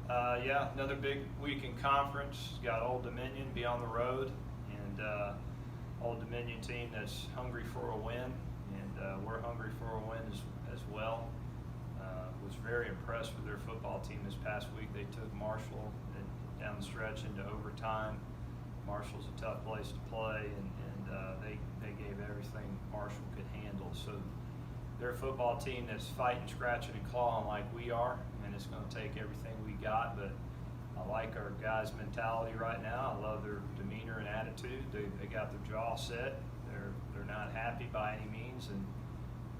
Yeah, another big week in conference. Got Old Dominion be on the road, and Old Dominion team that's hungry for a win, and we're hungry for a win as well. Was very impressed with their football team this past week. They took Marshall down the stretch into overtime. Marshall's a tough place to play, and they gave everything Marshall could handle. So they're a football team that's fighting, scratching, and clawing like we are, and it's going to take everything we got. But I like our guys' mentality right now. I love their demeanor and attitude. They got their jaw set. They're not happy by any means, and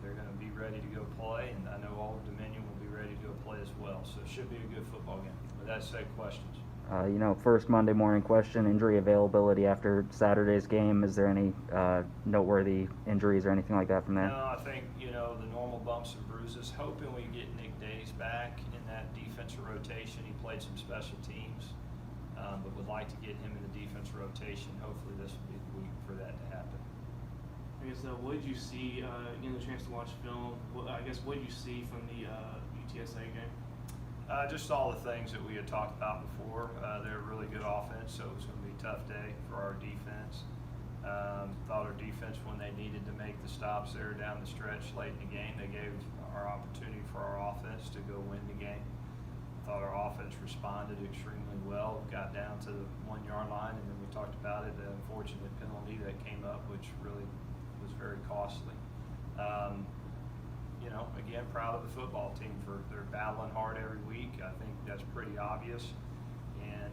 they're going to be ready to go play. And I know Old Dominion will be ready to go play as well. So it should be a good football game. With that said, questions. First Monday morning question, injury availability after Saturday's game. Is there any noteworthy injuries or anything like that from there? No, I think, the normal bumps and bruises. Hoping we get Nick Days back in that defensive rotation. He played some special teams, but would like to get him in the defensive rotation. Hopefully this will be the week for that to happen. I guess, what did you see, getting the chance to watch film, what did you see from the UTSA game? Just all the things that we had talked about before. They're a really good offense, so it was going to be a tough day for our defense. Thought our defense, when they needed to make the stops there down the stretch late in the game, they gave our opportunity for our offense to go win the game. Thought our offense responded extremely well. Got down to the 1 yard line, and then we talked about it, the unfortunate penalty that came up, which really was very costly. Again, proud of the football team for they're battling hard every week. I think that's pretty obvious, and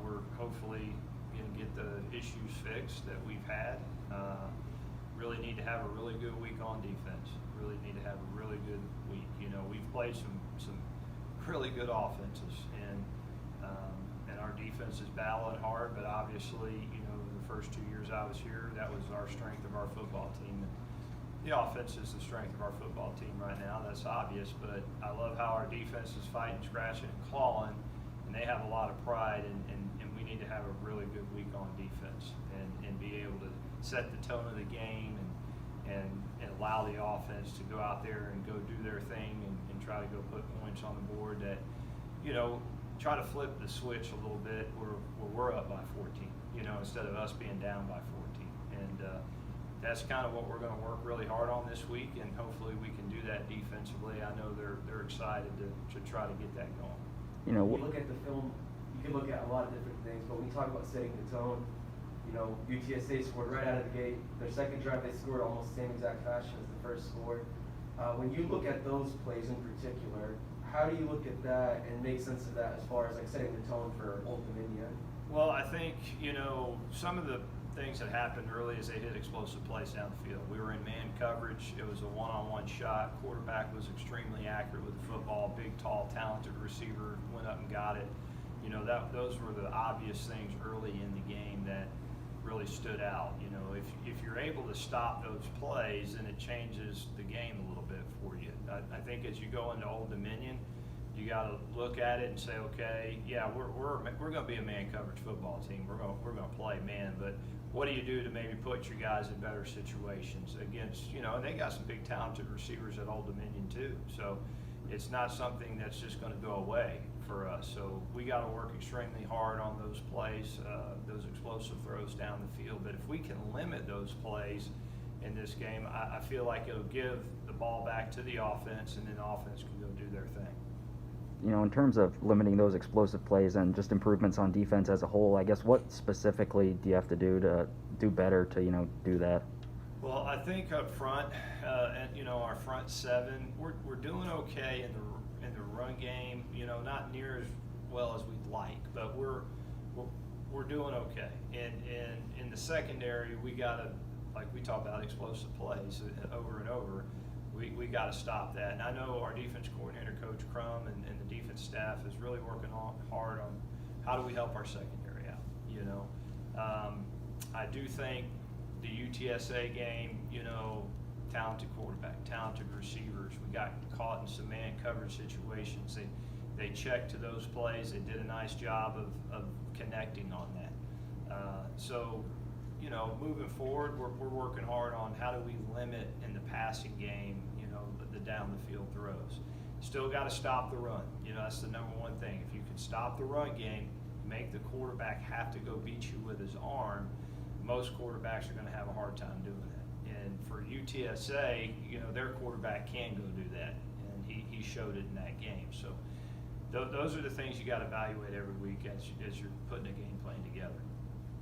we're hopefully going to get the issues fixed that we've had. Really need to have a really good week on defense. Really need to have a really good week. We've played some really good offenses, and our defense is battling hard. But obviously, the first 2 years I was here, that was our strength of our football team. The offense is the strength of our football team right now. That's obvious, but I love how our defense is fighting, scratching, and clawing, and they have a lot of pride, and we need to have a really good week on defense and be able to set the tone of the game and allow the offense to go out there and go do their thing and try to go put points on the board that, try to flip the switch a little bit where we're up by 14, instead of us being down by 14. And that's kind of what we're going to work really hard on this week, and hopefully we can do that defensively. I know they're excited to try to get that going. You look at the film, you can look at a lot of different things, but when you talk about setting the tone, UTSA scored right out of the gate. Their second drive, they scored almost the same exact fashion as the first score. When you look at those plays in particular, how do you look at that and make sense of that as far as like setting the tone for Old Dominion? Well, I think, some of the things that happened early is they hit explosive plays down the field. We were in man coverage. It was a one-on-one shot. Quarterback was extremely accurate with the football. Big, tall, talented receiver went up and got it. Those were the obvious things early in the game that really stood out. If you're able to stop those plays, then it changes the game a little bit for you. I think as you go into Old Dominion, you got to look at it and say, okay, yeah, we're going to be a man coverage football team. We're going to play man, but what do you do to maybe put your guys in better situations against, and they got some big talented receivers at Old Dominion too. So it's not something that's just going to go away for us. So we got to work extremely hard on those plays, those explosive throws down the field. But if we can limit those plays in this game, I feel like it'll give the ball back to the offense, and then the offense can go do their thing. In terms of limiting those explosive plays and just improvements on defense as a whole, I guess what specifically do you have to do better to, do that? Well, I think up front, and our front seven, we're doing okay in the run game. Not near as well as we'd like, but we're doing okay. And in the secondary, we gotta, like we talk about explosive plays over and over. We got to stop that. And I know our defense coordinator, Coach Crum, and the defense staff is really working hard on how do we help our secondary out. I do think the UTSA game, talented quarterback, talented receivers. We got caught in some man coverage situations. They checked to those plays. They did a nice job of connecting on that. So moving forward, we're working hard on how do we limit in the passing game, the down the field throws. Still got to stop the run. That's the number one thing. If you can can stop the run game, make the quarterback have to go beat you with his arm, most quarterbacks are going to have a hard time doing that. And for UTSA, their quarterback can go do that, and he showed it in that game. So those are the things you got to evaluate every week as you're putting a game plan together.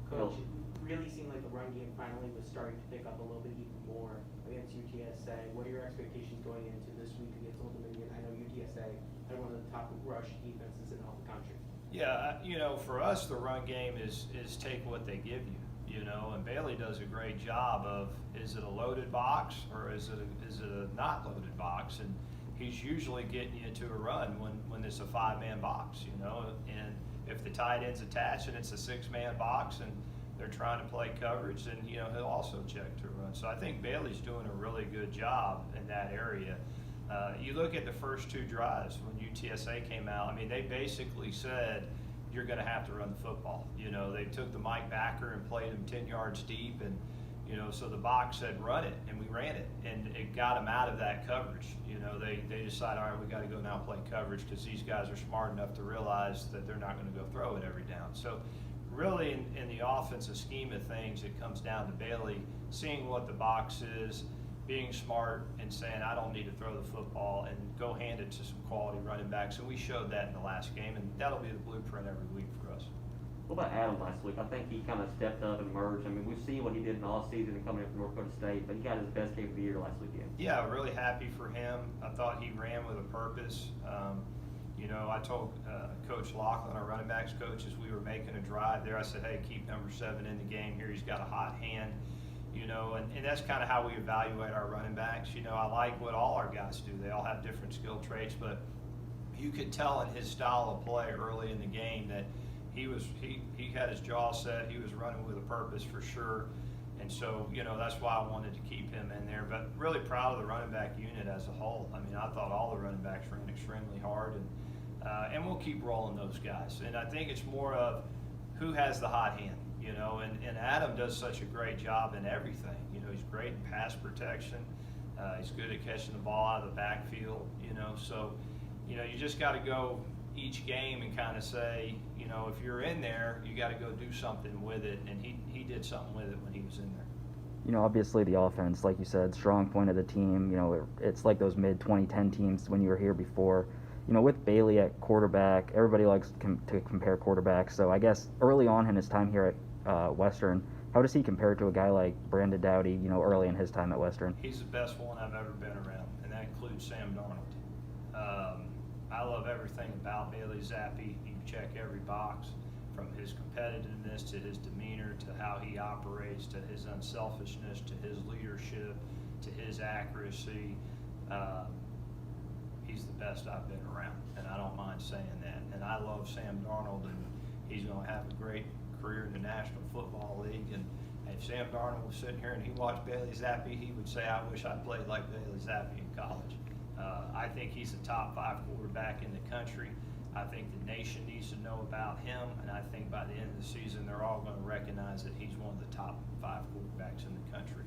Coach, it really seemed like the run game finally was starting to pick up a little bit even more against UTSA. What are your expectations going into this week against Old Dominion? I know UTSA had one of the top rush defenses in all the country. Yeah, for us, the run game is take what they give you, and Bailey does a great job of, is it a loaded box or is it a not loaded box? And he's usually getting you to a run when it's a 5-man box, and if the tight end's attached and it's a 6-man box and they're trying to play coverage, then, he'll also check to a run. So I think Bailey's doing a really good job in that area. You look at the first 2 drives when UTSA came out, I mean, they basically said, you're going to have to run the football. They took the Mike backer and played him 10 yards deep, and, so the box said, run it, and we ran it, and it got them out of that coverage. They decided, all right, we got to go now play coverage because these guys are smart enough to realize that they're not going to go throw it every down. So really in the offensive scheme of things, it comes down to Bailey seeing what the box is, being smart and saying, I don't need to throw the football, and go hand it to some quality running backs. And we showed that in the last game, and that'll be the blueprint every week for us. What about Adam last week? I think he kind of stepped up and emerged. I mean, we've seen what he did in the offseason and coming up from North Dakota State, but he got his best game of the year last weekend. Yeah, really happy for him. I thought he ran with a purpose. I told Coach Laughlin, our running backs coach, as we were making a drive there, I said, hey, keep number 7 in the game here. He's got a hot hand. And that's kind of how we evaluate our running backs. I like what all our guys do. They all have different skill traits, but you could tell in his style of play early in the game that he had his jaw set. He was running with a purpose for sure. And so, that's why I wanted to keep him in there. But really proud of the running back unit as a whole. I mean, I thought all the running backs ran extremely hard, and we'll keep rolling those guys. And I think it's more of who has the hot hand, and Adam does such a great job in everything. He's great in pass protection. He's good at catching the ball out of the backfield, so, you just got to go each game and kind of say, if you're in there, you got to go do something with it, and he did something with it when he was in there. Obviously the offense, like you said, strong point of the team. It's like those mid-2010 teams when you were here before. With Bailey at quarterback, everybody likes to compare quarterbacks. So I guess early on in his time here at Western, how does he compare to a guy like Brandon Dowdy, early in his time at Western? He's the best one I've ever been around, and that includes Sam Darnold. I love everything about Bailey Zappe. You check every box, from his competitiveness to his demeanor to how he operates to his unselfishness to his leadership to his accuracy. He's the best I've been around, and I don't mind saying that. And I love Sam Darnold, and he's going to have a great career in the National Football League. And if Sam Darnold was sitting here and he watched Bailey Zappe, he would say, I wish I played like Bailey Zappe in college. I think he's a top 5 quarterback in the country. I think the nation needs to know about him, and I think by the end of the season, they're all going to recognize that he's one of the top 5 quarterbacks in the country.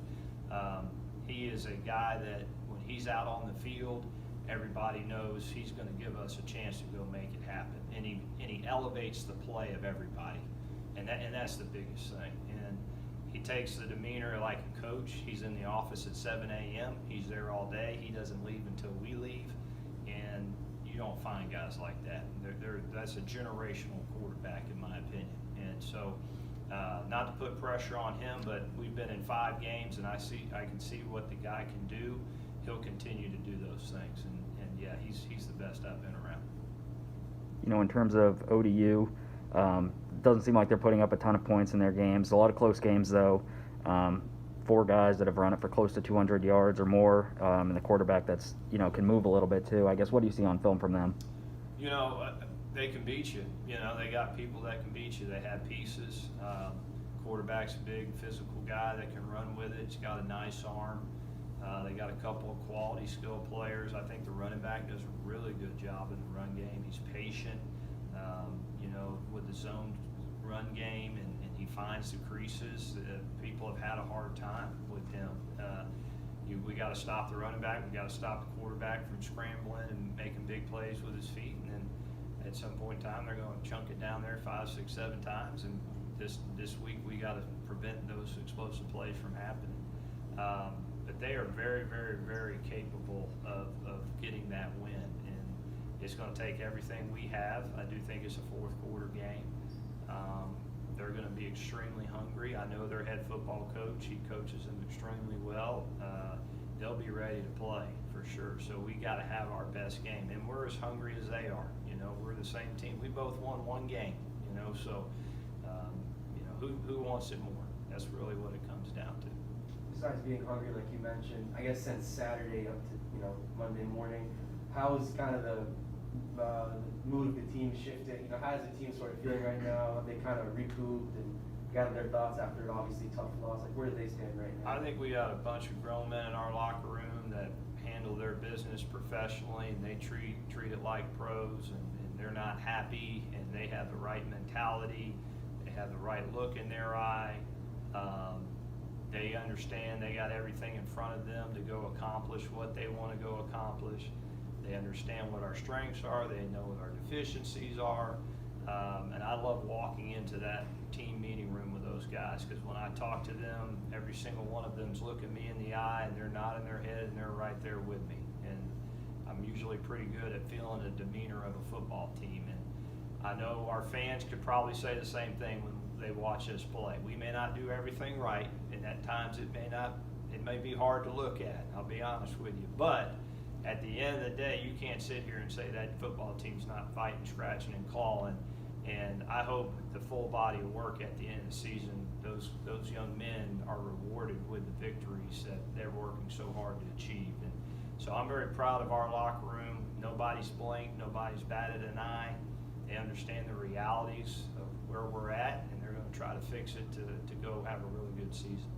He is a guy that when he's out on the field, everybody knows he's going to give us a chance to go make it happen, and he elevates the play of everybody, and that's the biggest thing. And he takes the demeanor like a coach. He's in the office at 7 a.m. He's there all day. He doesn't leave until we leave, and you don't find guys like that. That's a generational quarterback, in my opinion. And so, not to put pressure on him, but we've been in 5 games, and I can see what the guy can do. He'll continue to do those things, and yeah, he's the best I've been around. In terms of ODU, doesn't seem like they're putting up a ton of points in their games. A lot of close games, though. 4 guys that have run it for close to 200 yards or more, and the quarterback that's can move a little bit too. I guess, what do you see on film from them? They can beat you. They got people that can beat you. They have pieces. Quarterback's a big physical guy that can run with it. He's got a nice arm. They got a couple of quality skill players. I think the running back does a really good job in the run game. He's patient, with the zone run game, and he finds the creases. People have had a hard time with him. We got to stop the running back. We got to stop the quarterback from scrambling and making big plays with his feet. And then at some point in time, they're going to chunk it down there 5, 6, 7 times, and this week we got to prevent those explosive plays from happening. But they are very, very, very capable of getting that win, and it's going to take everything we have. I do think it's a fourth quarter game. They're going to be extremely hungry. I know their head football coach, he coaches them extremely well. They'll be ready to play for sure. So we got to have our best game, and we're as hungry as they are. You know, we're the same team. We both won one game. You know, so you know, who wants it more? That's really what it comes down to. Besides being hungry, like you mentioned, I guess since Saturday up to Monday morning, how is kind of the mood of the team shifted? You know, how is the team sort of feeling right now? Have they kind of recouped and gathered their thoughts after an obviously tough loss? Like, where do they stand right now? I think we got a bunch of grown men in our locker room that handle their business professionally, and they treat it like pros, and they're not happy, and they have the right mentality, they have the right look in their eye. They understand they got everything in front of them to go accomplish what they want to go accomplish. They understand what our strengths are, they know what our deficiencies are, and I love walking into that team meeting room with those guys, because when I talk to them, every single one of them's looking me in the eye, and they're nodding their head, and they're right there with me. And I'm usually pretty good at feeling the demeanor of a football team, and I know our fans could probably say the same thing when they watch us play. We may not do everything right, and at times it may be hard to look at, I'll be honest with you, but at the end of the day, you can't sit here and say that football team's not fighting, scratching, and clawing. And I hope the full body of work at the end of the season, those young men are rewarded with the victories that they're working so hard to achieve. And so I'm very proud of our locker room. Nobody's blinked, nobody's batted an eye. They understand the realities of where we're at, and they're going to try to fix it to go have a really good season.